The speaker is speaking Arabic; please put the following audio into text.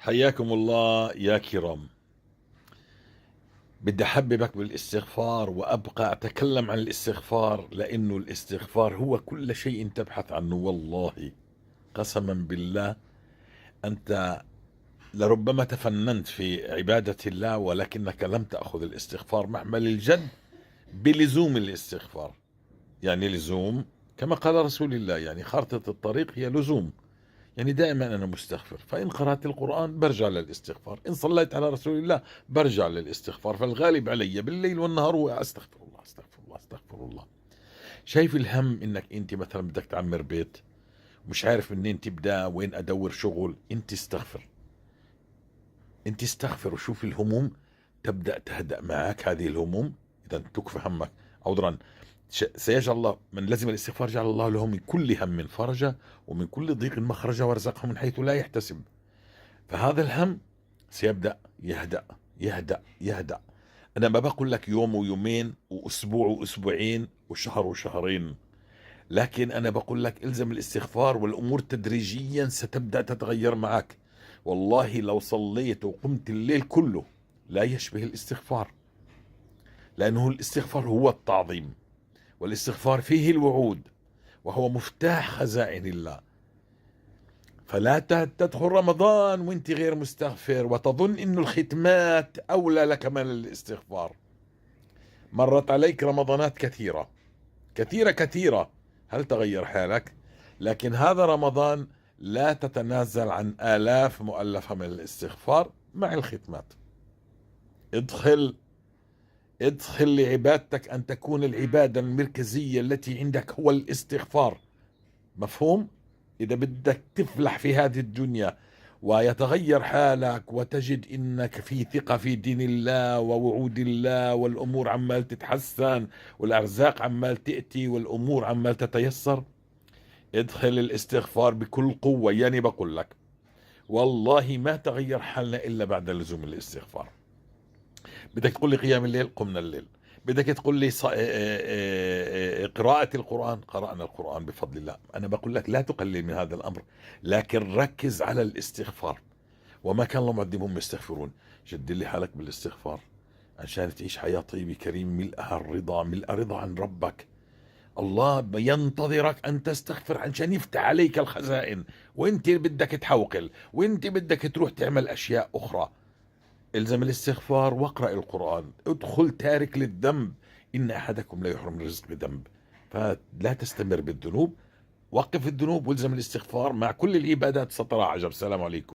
حياكم الله يا كرام. بدي أحببك بالاستغفار وأبقى أتكلم عن الاستغفار، لأنه الاستغفار هو كل شيء تبحث عنه. والله قسما بالله أنت لربما تفننت في عبادة الله، ولكنك لم تأخذ الاستغفار محمل الجد بلزوم الاستغفار. يعني لزوم كما قال رسول الله، يعني خارطة الطريق هي لزوم. يعني دائما أنا مستغفر، فإن قرأت القرآن برجع للاستغفار، إن صليت على رسول الله برجع للاستغفار. فالغالب علي بالليل والنهار هو أستغفر الله أستغفر الله أستغفر الله. شايف الهم إنك أنت مثلا بدك تعمر بيت ومش عارف منين تبدأ، وين أدور شغل، أنت استغفر. أنت استغفر وشوف الهموم تبدأ تهدأ معك. هذه الهموم إذا تكفى همك عذرا سيجعل الله من لزم الاستغفار، جعل الله له من كل هم فرجا ومن كل ضيق مخرجا ورزقه من حيث لا يحتسب. فهذا الهم سيبدأ يهدأ يهدأ يهدأ. أنا ما بقول لك يوم ويومين وأسبوع وأسبوعين وشهر وشهرين، لكن أنا بقول لك إلزم الاستغفار والأمور تدريجيا ستبدأ تتغير معك. والله لو صليت وقمت الليل كله لا يشبه الاستغفار، لأنه الاستغفار هو التعظيم، والاستغفار فيه الوعود، وهو مفتاح خزائن الله. فلا تدخل رمضان وانت غير مستغفر وتظن انه الختمات اولى لك من الاستغفار. مرت عليك رمضانات كثيرة كثيرة كثيرة، هل تغير حالك؟ لكن هذا رمضان لا تتنازل عن آلاف مؤلفة من الاستغفار مع الختمات. ادخل ادخل لعبادتك أن تكون العبادة المركزية التي عندك هو الاستغفار. مفهوم؟ إذا بدك تفلح في هذه الدنيا ويتغير حالك وتجد إنك في ثقة في دين الله ووعود الله، والأمور عمال تتحسن والأرزاق عمال تأتي والأمور عمال تتيسر، ادخل الاستغفار بكل قوة. يعني بقول لك والله ما تغير حالنا إلا بعد لزوم الاستغفار. بدك تقول لي قيام الليل، قمنا الليل. بدك تقول لي قراءة القرآن، قرأنا القرآن بفضل الله. أنا بقول لك لا تقلل من هذا الأمر، لكن ركز على الاستغفار. وما كان الله معذبهم يستغفرون. جد لي حالك بالاستغفار عشان تعيش حياة طيبة كريمة ملئها الرضا، ملء رضا عن ربك. الله ينتظرك أن تستغفر عشان يفتح عليك الخزائن، وانت بدك تحوقل وانت بدك تروح تعمل أشياء أخرى. الزم الاستغفار واقرأ القرآن. ادخل تارك للذنب، إن أحدكم لا يحرم الرزق بذنب. فلا تستمر بالذنوب، وقف الذنوب والزم الاستغفار مع كل العبادات سترى عجب. السلام عليكم.